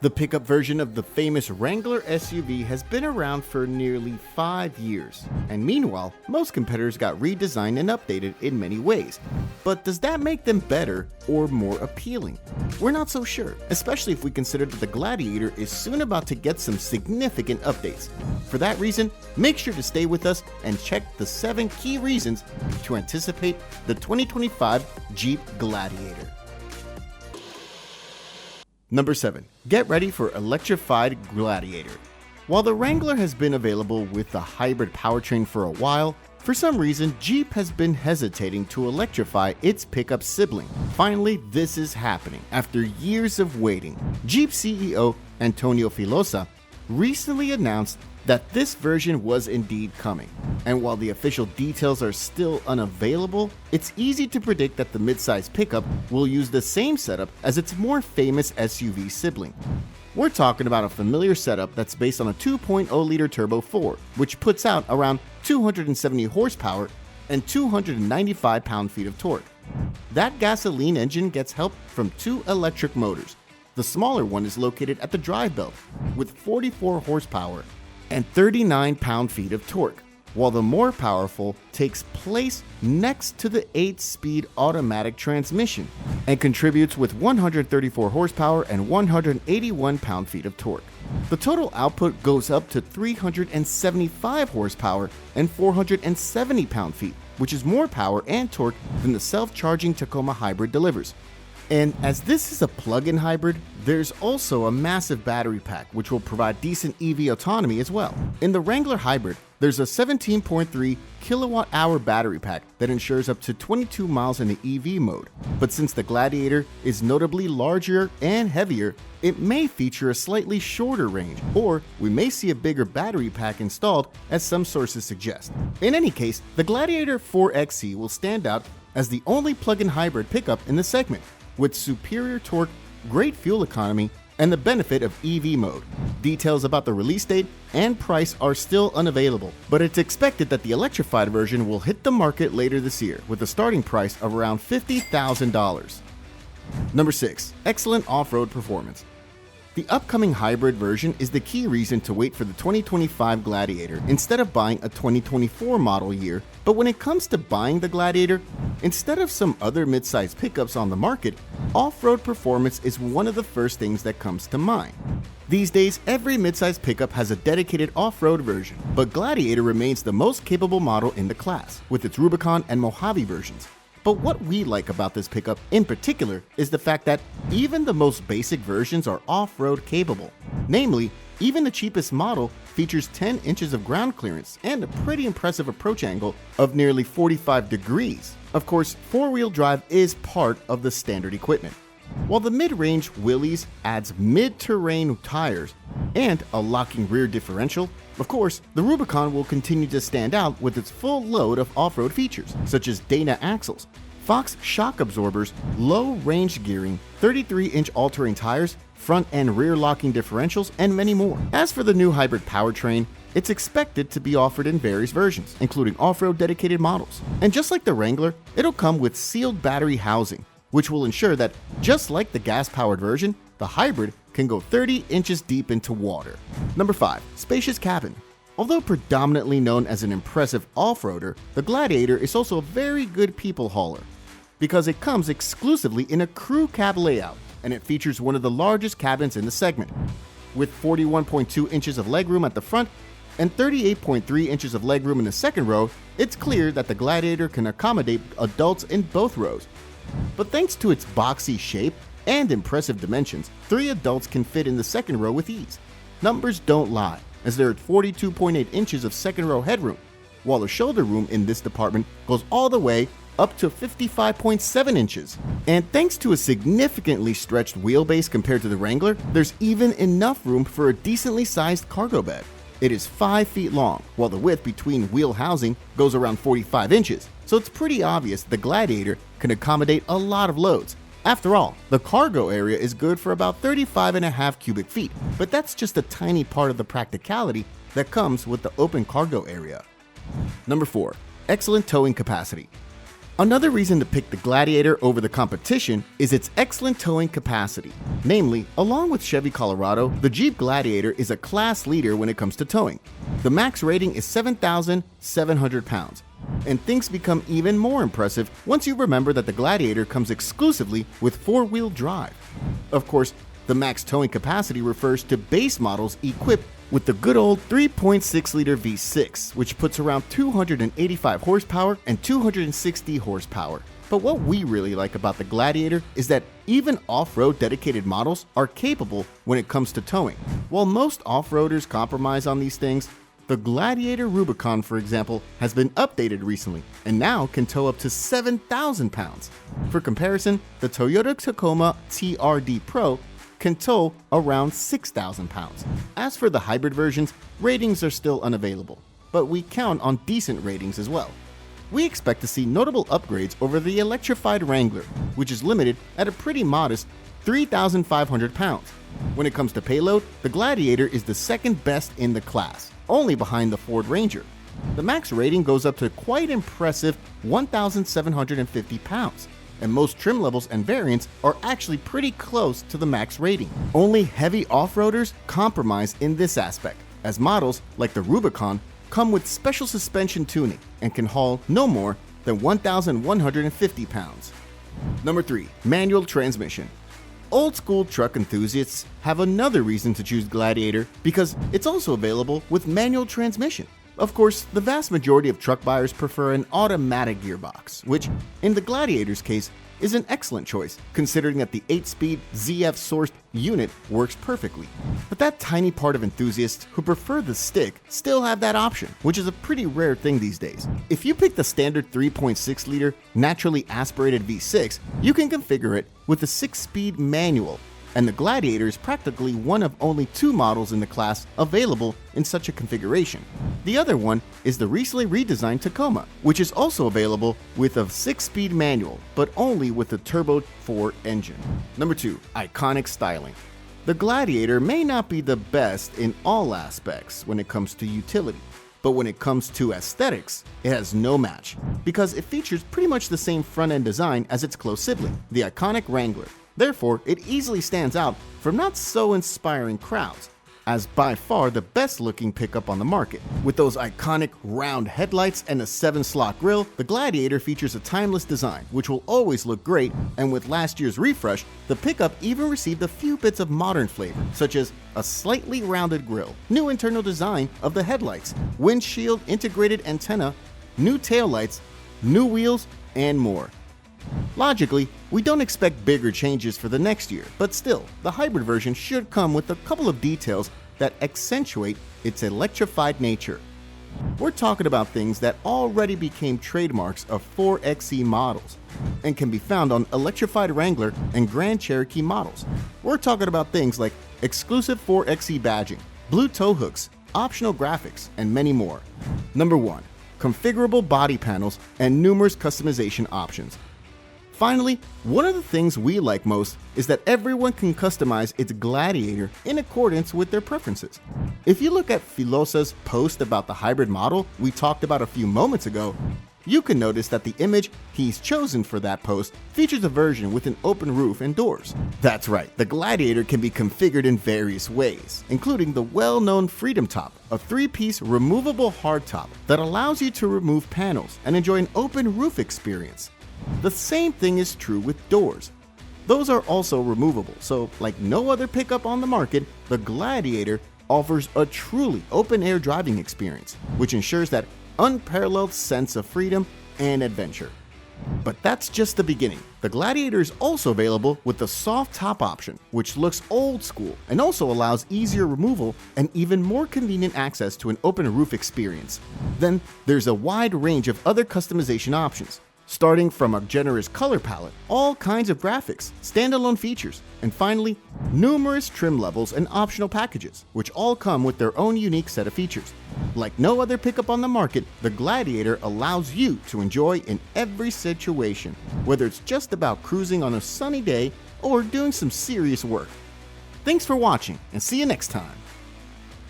The pickup version of the famous Wrangler SUV has been around for nearly 5 years, and meanwhile, most competitors got redesigned and updated in many ways. But does that make them better or more appealing? We're not so sure, especially if we consider that the Gladiator is soon about to get some significant updates. For that reason, make sure to stay with us and check the 7 key reasons to anticipate the 2025 Jeep Gladiator. Number 7. Get ready for electrified Gladiator. While the Wrangler has been available with the hybrid powertrain for a while, for some reason Jeep has been hesitating to electrify its pickup sibling. Finally, this is happening after years of waiting. Jeep CEO Antonio Filosa recently announced that this version was indeed coming. And while the official details are still unavailable, it's easy to predict that the midsize pickup will use the same setup as its more famous SUV sibling. We're talking about a familiar setup that's based on a 2.0-liter turbo 4, which puts out around 270 horsepower and 295 pound-feet of torque. That gasoline engine gets help from 2 electric motors. The smaller one is located at the drive belt with 44 horsepower and 39 pound-feet of torque, while the more powerful takes place next to the 8-speed automatic transmission and contributes with 134 horsepower and 181 pound-feet of torque. The total output goes up to 375 horsepower and 470 pound-feet, which is more power and torque than the self-charging Tacoma hybrid delivers. And as this is a plug-in hybrid, there's also a massive battery pack which will provide decent EV autonomy as well. In the Wrangler Hybrid, there's a 17.3 kilowatt-hour battery pack that ensures up to 22 miles in the EV mode. But since the Gladiator is notably larger and heavier, it may feature a slightly shorter range, or we may see a bigger battery pack installed, as some sources suggest. In any case, the Gladiator 4XE will stand out as the only plug-in hybrid pickup in the segment, with superior torque, great fuel economy, and the benefit of EV mode. Details about the release date and price are still unavailable, but it's expected that the electrified version will hit the market later this year with a starting price of around $50,000. Number 6. Excellent off-road performance. The upcoming hybrid version is the key reason to wait for the 2025 Gladiator instead of buying a 2024 model year. But when it comes to buying the Gladiator, instead of some other midsize pickups on the market, off-road performance is one of the first things that comes to mind. These days, every midsize pickup has a dedicated off-road version, but Gladiator remains the most capable model in the class, with its Rubicon and Mojave versions. But what we like about this pickup in particular is the fact that even the most basic versions are off-road capable. Namely, even the cheapest model features 10 inches of ground clearance and a pretty impressive approach angle of nearly 45 degrees. Of course, 4-wheel drive is part of the standard equipment. While the mid-range Willys adds mid-terrain tires and a locking rear differential, of course, the Rubicon will continue to stand out with its full load of off-road features, such as Dana axles, Fox shock absorbers, low-range gearing, 33-inch all-terrain tires, front and rear locking differentials, and many more. As for the new hybrid powertrain, it's expected to be offered in various versions, including off-road dedicated models. And just like the Wrangler, it'll come with sealed battery housing, which will ensure that, just like the gas-powered version, the hybrid can go 30 inches deep into water. Number 5. Spacious cabin. Although predominantly known as an impressive off-roader, the Gladiator is also a very good people hauler, because it comes exclusively in a crew cab layout, and it features one of the largest cabins in the segment. With 41.2 inches of legroom at the front and 38.3 inches of legroom in the second row, it's clear that the Gladiator can accommodate adults in both rows. But thanks to its boxy shape and impressive dimensions, 3 adults can fit in the second row with ease. Numbers don't lie, as there are 42.8 inches of second row headroom, while the shoulder room in this department goes all the way up to 55.7 inches. And thanks to a significantly stretched wheelbase compared to the Wrangler, there's even enough room for a decently sized cargo bed. It is 5 feet long, while the width between wheel housing goes around 45 inches, so it's pretty obvious the Gladiator can accommodate a lot of loads. After all, the cargo area is good for about 35.5 cubic feet, but that's just a tiny part of the practicality that comes with the open cargo area. Number 4. Excellent towing capacity. Another reason to pick the Gladiator over the competition is its excellent towing capacity. Namely, along with Chevy Colorado, the Jeep Gladiator is a class leader when it comes to towing. The max rating is 7,700 pounds. And things become even more impressive once you remember that the Gladiator comes exclusively with four-wheel drive. Of course, the max towing capacity refers to base models equipped with the good old 3.6-liter V6, which puts around 285 horsepower and 260 horsepower. But what we really like about the Gladiator is that even off-road dedicated models are capable when it comes to towing. While most off-roaders compromise on these things, the Gladiator Rubicon, for example, has been updated recently and now can tow up to 7,000 pounds. For comparison, the Toyota Tacoma TRD Pro can tow around 6,000 pounds. As for the hybrid versions, ratings are still unavailable, but we count on decent ratings as well. We expect to see notable upgrades over the electrified Wrangler, which is limited at a pretty modest 3,500 pounds. When it comes to payload, the Gladiator is the second best in the class, only behind the Ford Ranger. The max rating goes up to quite impressive 1,750 pounds. And most trim levels and variants are actually pretty close to the max rating. Only heavy off-roaders compromise in this aspect, as models like the Rubicon come with special suspension tuning and can haul no more than 1,150 pounds. Number 3. Manual transmission. Old school truck enthusiasts have another reason to choose Gladiator because it's also available with manual transmission. Of course, the vast majority of truck buyers prefer an automatic gearbox, which, in the Gladiator's case, is an excellent choice, considering that the 8-speed ZF-sourced unit works perfectly. But that tiny part of enthusiasts who prefer the stick still have that option, which is a pretty rare thing these days. If you pick the standard 3.6-liter naturally aspirated V6, you can configure it with a 6-speed manual, and the Gladiator is practically one of only 2 models in the class available in such a configuration. The other one is the recently redesigned Tacoma, which is also available with a 6-speed manual, but only with the Turbo 4 engine. Number 2. Iconic styling. The Gladiator may not be the best in all aspects when it comes to utility, but when it comes to aesthetics, it has no match, because it features pretty much the same front-end design as its close sibling, the iconic Wrangler. Therefore, it easily stands out from not so inspiring crowds, as by far the best looking pickup on the market. With those iconic round headlights and a 7-slot grille, the Gladiator features a timeless design, which will always look great, and with last year's refresh, the pickup even received a few bits of modern flavor, such as a slightly rounded grille, new internal design of the headlights, windshield integrated antenna, new taillights, new wheels, and more. Logically, we don't expect bigger changes for the next year, but still, the hybrid version should come with a couple of details that accentuate its electrified nature. We're talking about things that already became trademarks of 4xe models and can be found on electrified Wrangler and Grand Cherokee models. We're talking about things like exclusive 4xe badging, blue tow hooks, optional graphics, and many more. Number 1. Configurable body panels and numerous customization options. Finally, one of the things we like most is that everyone can customize its Gladiator in accordance with their preferences. If you look at Filosa's post about the hybrid model we talked about a few moments ago, you can notice that the image he's chosen for that post features a version with an open roof and doors. That's right, the Gladiator can be configured in various ways, including the well-known Freedom Top, a 3-piece removable hardtop that allows you to remove panels and enjoy an open roof experience. The same thing is true with doors. Those are also removable, so like no other pickup on the market, the Gladiator offers a truly open-air driving experience, which ensures that unparalleled sense of freedom and adventure. But that's just the beginning. The Gladiator is also available with the soft top option, which looks old school and also allows easier removal and even more convenient access to an open roof experience. Then there's a wide range of other customization options, starting from a generous color palette, all kinds of graphics, standalone features, and finally, numerous trim levels and optional packages, which all come with their own unique set of features. Like no other pickup on the market, the Gladiator allows you to enjoy in every situation, whether it's just about cruising on a sunny day or doing some serious work. Thanks for watching, and see you next time.